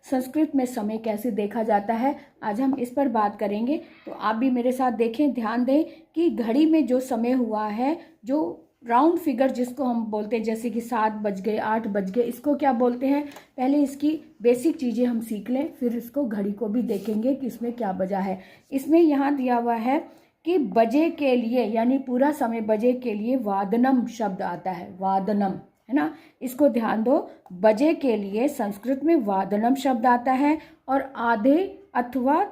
संस्कृत में समय कैसे देखा जाता है, आज हम इस पर बात करेंगे। तो आप भी मेरे साथ देखें, ध्यान दें कि घड़ी में जो समय हुआ है, जो राउंड फिगर जिसको हम बोलते हैं, जैसे कि 7 बज गए, 8 बज गए, इसको क्या बोलते हैं। पहले इसकी बेसिक चीज़ें हम सीख लें, फिर इसको घड़ी को भी देखेंगे कि इसमें क्या बजा है। इसमें यहाँ दिया हुआ है कि बजे के लिए, यानी पूरा समय बजे के लिए वादनम शब्द आता है, वादनम, है ना। इसको ध्यान दो, बजे के लिए संस्कृत में वादनम शब्द आता है। और आधे अथवा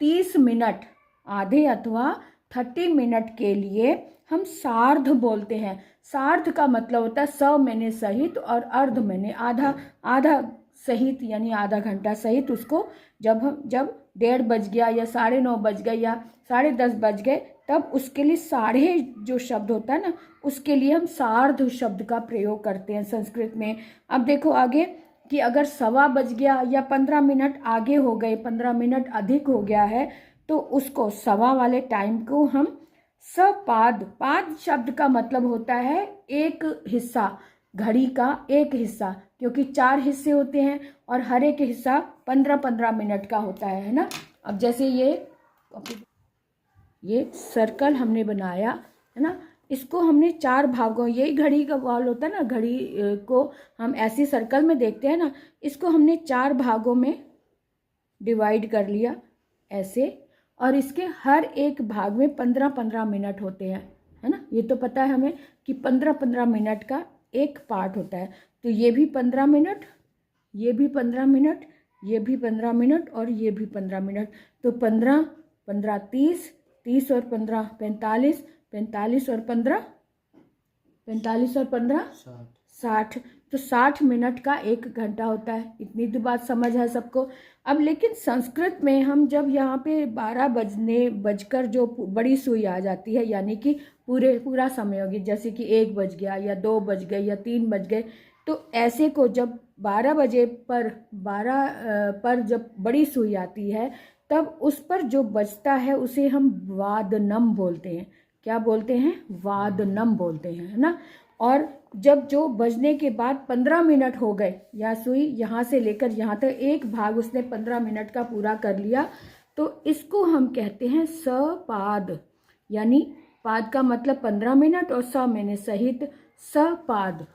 30 मिनट, आधे अथवा 30 मिनट के लिए हम सार्ध बोलते हैं। सार्ध का मतलब होता है स मैंने सहित और अर्ध मैंने आधा, आधा सहित यानी आधा घंटा सहित। उसको जब 1:30 बज गया या 9:30 बज गए या 10:30 बज गए, तब उसके लिए साढ़े जो शब्द होता है ना, उसके लिए हम सार्ध शब्द का प्रयोग करते हैं संस्कृत में। अब देखो आगे कि अगर 1:15 बज गया या 15 मिनट आगे हो गए, 15 मिनट अधिक हो गया है, तो उसको सवा वाले टाइम को हम सपाद, पाद शब्द का मतलब होता है एक हिस्सा, घड़ी का एक हिस्सा, क्योंकि 4 हिस्से होते हैं और हर एक हिस्सा 15-15 मिनट का होता है ना। अब जैसे ये सर्कल हमने बनाया है ना, इसको हमने 4 भागों, यही घड़ी का बॉल होता है ना, घड़ी को हम ऐसी सर्कल में देखते हैं ना, इसको हमने 4 भागों में डिवाइड कर लिया ऐसे, और इसके हर एक भाग में 15-15 मिनट होते हैं, है ना। ये तो पता है हमें कि 15-15 मिनट का एक पार्ट होता है। तो ये भी 15 मिनट, ये भी 15 मिनट, ये भी 15 मिनट और ये भी 15 मिनट। तो 15, 15, 30, 30 और 15 45, 45 और 15 45 और 15 60। तो 60 मिनट का 1 घंटा होता है। इतनी तो बात समझ है सबको। अब लेकिन संस्कृत में हम जब यहाँ पे 12 बजकर जो बड़ी सुई आ जाती है, यानी कि पूरा समय होगी, जैसे कि 1 बज गया या 2 बज गए या 3 बज गए, तो ऐसे को जब 12 बजे पर जब बड़ी सुई आती है, तब उस पर जो बजता है उसे हम वादनम बोलते हैं। क्या बोलते हैं? वादनम बोलते हैं, है ना। और जब जो बजने के बाद 15 मिनट हो गए, या सुई यहाँ से लेकर यहाँ तक एक भाग उसने 15 मिनट का पूरा कर लिया, तो इसको हम कहते हैं सपाद। यानी पाद का मतलब 15 मिनट और स मैंने सहित, सपाद।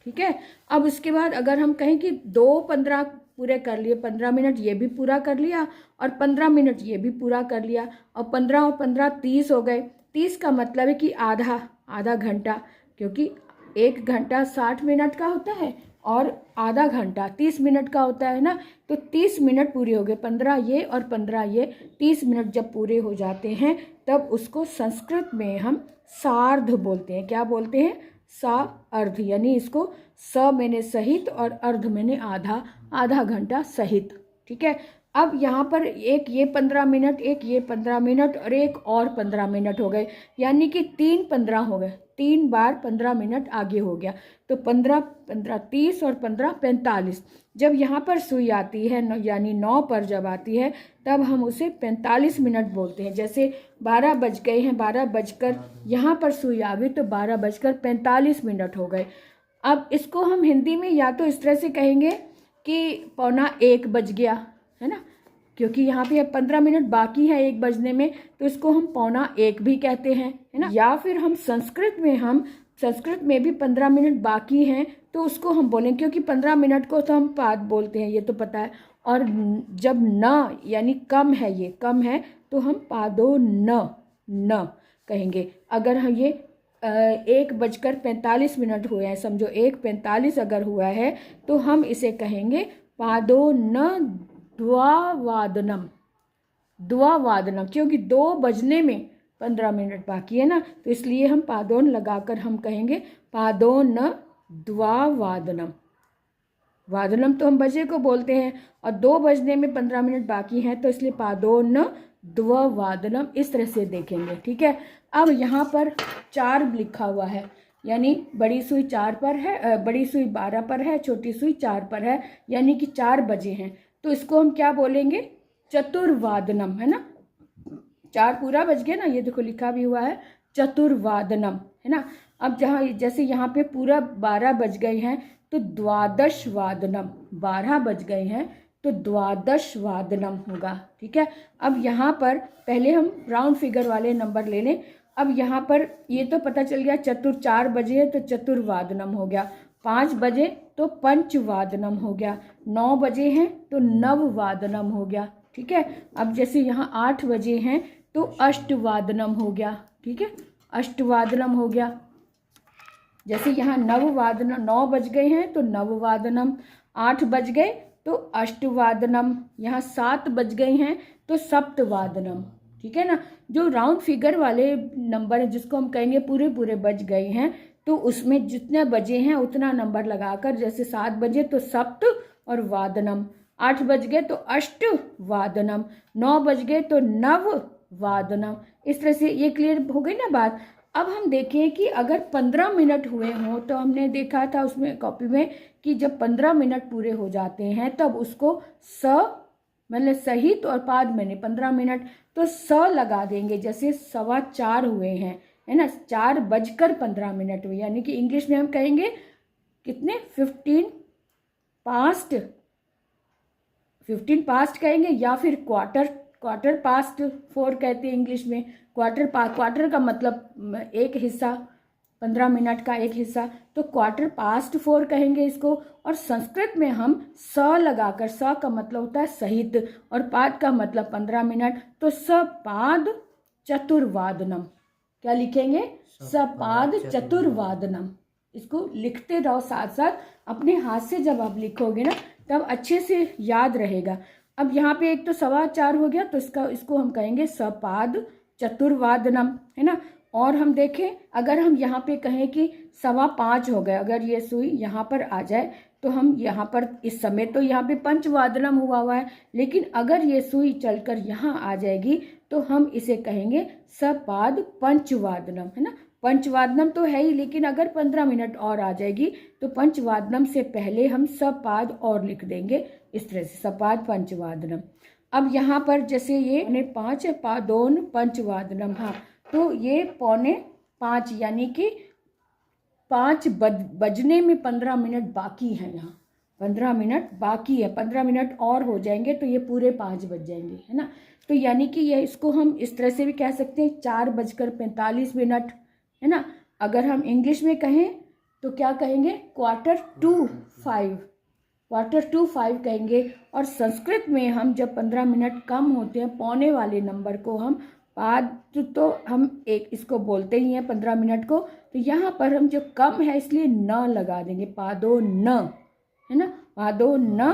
ठीक है। अब उसके बाद अगर हम कहें कि 2:15 पूरे कर लिए, 15 मिनट ये भी पूरा कर लिया और 15 मिनट ये भी पूरा कर लिया, और 15 और 15 30 हो गए। 30 का मतलब है कि आधा घंटा, क्योंकि 1 घंटा 60 मिनट का होता है और आधा घंटा 30 मिनट का होता है ना। तो 30 मिनट पूरे हो गए, 15 ये और 15 ये, 30 मिनट जब पूरे हो जाते हैं, तब उसको संस्कृत में हम सार्ध बोलते हैं। क्या बोलते हैं? सा अर्ध, यानी इसको स मैंने सहित और अर्ध मैंने आधा घंटा सहित। ठीक है। अब यहाँ पर एक ये 15 मिनट, एक ये 15 मिनट और एक और 15 मिनट हो गए, यानी कि 3 15 हो गए, 3 बार 15 मिनट आगे हो गया। तो 15 15 30 और 15 45। जब यहाँ पर सुई आती है, यानी 9 पर जब आती है, तब हम उसे 45 मिनट बोलते हैं। जैसे 12 बज गए हैं, 12 बजकर यहाँ पर सुई आ गई, तो 12 बजकर 45 मिनट हो गए। अब इसको हम हिंदी में या तो इस तरह से कहेंगे कि 1:15 बज गया, है ना, क्योंकि यहाँ पे 15 मिनट बाकी है 1 बजने में, तो इसको हम 1:15 भी कहते हैं, है ना। या फिर हम संस्कृत में भी 15 मिनट बाकी हैं, तो उसको हम बोलें, क्योंकि 15 मिनट को तो हम पाद बोलते हैं, ये तो पता है। और जब न यानी कम है, ये कम है, तो हम पादो न कहेंगे। अगर हम ये 1:45 हुए हैं, समझो 1:45 अगर हुआ है, तो हम इसे कहेंगे पादो न द्वावादनम, क्योंकि 2 बजने में 15 मिनट बाकी है ना, तो इसलिए हम पादोन लगाकर हम कहेंगे पादोन द्वावादनम। वादनम तो हम बजे को बोलते हैं, और 2 बजने में 15 मिनट बाकी हैं, तो इसलिए पादोन द्वावादनम, इस तरह से देखेंगे। ठीक है। अब यहाँ पर 4 लिखा हुआ है, यानी बड़ी सुई 4 पर है, बड़ी सुई 12 पर है, छोटी सुई 4 पर है, यानी कि 4 बजे हैं। तो इसको हम क्या बोलेंगे? चतुर्वादनम, है ना। 4 पूरा बज गया ना, ये देखो लिखा भी हुआ है चतुर्वादनम, है ना। अब जैसे यहाँ पे पूरा 12 बज गए हैं, तो द्वादश वादनम, 12 बज गए हैं तो द्वादश वादनम होगा। ठीक है, अब यहाँ पर पहले हम राउंड फिगर वाले नंबर ले लें। अब यहाँ पर ये तो पता चल गया, चतुर 4 बजे है तो चतुर्वादनम हो गया, 5 बजे तो पंचवादनम हो गया, 9 बजे हैं तो नववादनम हो गया। ठीक है, अब जैसे यहाँ 8 बजे हैं तो अष्टवादनम हो गया। ठीक है, अष्टवादनम हो गया। जैसे यहाँ नववादनम, 9 बज गए हैं तो नववादनम, 8 बज गए तो अष्टवादनम, यहाँ 7 बज गए हैं तो सप्तवादनम। ठीक है ना, जो राउंड फिगर वाले नंबर है जिसको हम कहेंगे पूरे पूरे बज गए हैं, तो उसमें जितने बजे हैं उतना नंबर लगाकर, जैसे 7 बजे तो सप्त और वादनम, 8 बज गए तो अष्ट वादनम, 9 बज गए तो नव वादनम। इस तरह से ये क्लियर हो गई ना बात। अब हम देखें कि अगर 15 मिनट हुए हों, तो हमने देखा था उसमें कॉपी में कि जब 15 मिनट पूरे हो जाते हैं तब उसको मतलब सहित और पाद मैंने 15 मिनट तो स लगा देंगे। जैसे 4:15 हुए हैं, है ना, 4:15 हुए, यानी कि इंग्लिश में हम कहेंगे कितने, 15 पास्ट कहेंगे, या फिर क्वार्टर पास्ट 4 कहते हैं इंग्लिश में। क्वार्टर का मतलब एक हिस्सा, 15 मिनट का एक हिस्सा, तो क्वार्टर पास्ट 4 कहेंगे इसको। और संस्कृत में हम स लगाकर, स का मतलब होता है सहित और पाद का मतलब 15 मिनट, तो सपाद चतुर्वादनम। क्या लिखेंगे, सपाद चतुर्वादनम। इसको लिखते रहो साथ साथ, अपने हाथ से जब आप लिखोगे ना तब अच्छे से याद रहेगा। अब यहाँ पे एक तो 4:15 हो गया, तो इसको हम कहेंगे सपाद चतुर्वादनम, है ना। और हम देखें, अगर हम यहाँ पे कहें कि 5:15 हो गए, अगर ये सुई यहाँ पर आ जाए तो हम यहाँ पर इस समय तो यहाँ पे पंचवादनम हुआ है, लेकिन अगर ये सुई चलकर यहाँ आ जाएगी तो हम इसे कहेंगे सपाद पंचवादनम, है ना। पंचवादनम तो है ही, लेकिन अगर 15 मिनट और आ जाएगी तो पंचवादनम से पहले हम सपाद और लिख देंगे, इस तरह से सपाद पंचवादनम। अब यहाँ पर जैसे ये 5 पादोन पंचवादनम, हाँ, तो ये 4:45 यानी कि 5 बजने में 15 मिनट बाकी हैं। यहाँ 15 मिनट बाकी है, 15 मिनट और हो जाएंगे तो ये पूरे 5 बज जाएंगे, है ना। तो यानी कि ये इसको हम इस तरह से भी कह सकते हैं 4:45, है ना। अगर हम इंग्लिश में कहें तो क्या कहेंगे, 4:45 कहेंगे। और संस्कृत में हम जब 15 मिनट कम होते हैं, पौने वाले नंबर को हम पाद, तो हम एक इसको बोलते ही हैं 15 मिनट को, तो यहाँ पर हम जो कम है इसलिए न लगा देंगे, पादो न, है ना, पादो न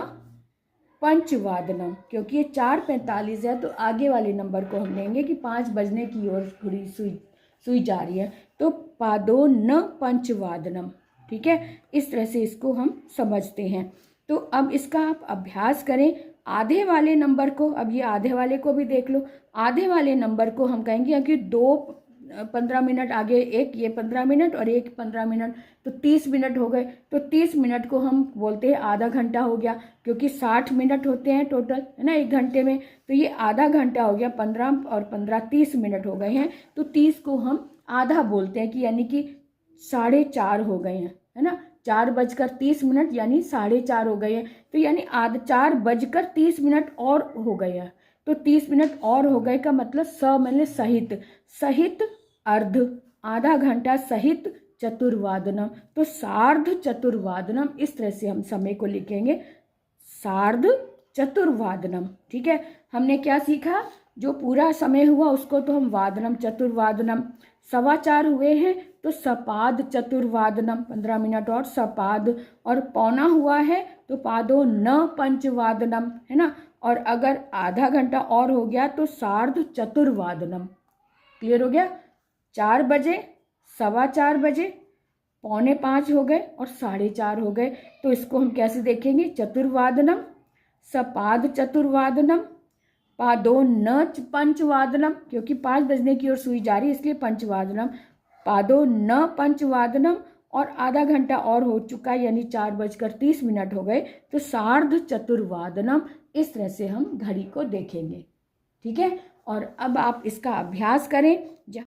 पंचवादनम। क्योंकि ये 4:45 है तो आगे वाले नंबर को हम लेंगे कि 5 बजने की ओर घड़ी सुई जा रही है, तो पादो न पंचवादनम। ठीक है, इस तरह से इसको हम समझते हैं। तो अब इसका आप अभ्यास करें। आधे वाले नंबर को, अब ये आधे वाले को भी देख लो, आधे वाले नंबर को हम कहेंगे कि 2 15 मिनट आगे, एक ये 15 मिनट और एक 15 मिनट, तो 30 मिनट हो गए। तो 30 मिनट को हम बोलते हैं आधा घंटा हो गया, क्योंकि 60 मिनट होते हैं टोटल, है ना, एक घंटे में, तो ये आधा घंटा हो गया। 15 और 15 30 मिनट हो गए हैं, तो 30 को हम आधा बोलते हैं कि यानी कि 4:30 हो गए हैं, है ना। 4:30 यानी 4:30 हो गए हैं, तो यानी 4:30 और हो गए हैं, तो 30 मिनट और हो गए का मतलब मतलब सहित अर्ध, आधा घंटा सहित चतुर्वादनम, तो सार्ध चतुर्वादनम। इस तरह से हम समय को लिखेंगे, सार्ध चतुर्वादनम। ठीक है, हमने क्या सीखा, जो पूरा समय हुआ उसको तो हम वादनम चतुर्वादनम, 4:15 हुए हैं तो सपाद चतुर्वादनम, 15 मिनट और सपाद, और पौना हुआ है तो पादो न पंचवादनम, है ना। और अगर आधा घंटा और हो गया तो सार्ध चतुर्वादनम। क्लियर हो गया। 4 बजे, 4:15 बजे, 4:45 हो गए और 4:30 हो गए, तो इसको हम कैसे देखेंगे, चतुर्वादनम, सपाद चतुर्वादनम, पादो न पंचवादनम, क्योंकि 5 बजने की ओर सुई जा रही है इसलिए पंचवादनम, पादो न पंचवादनम, और आधा घंटा और हो चुका है यानी 4:30 हो गए, तो सार्ध चतुर्वादनम। इस तरह से हम घड़ी को देखेंगे। ठीक है, और अब आप इसका अभ्यास करें।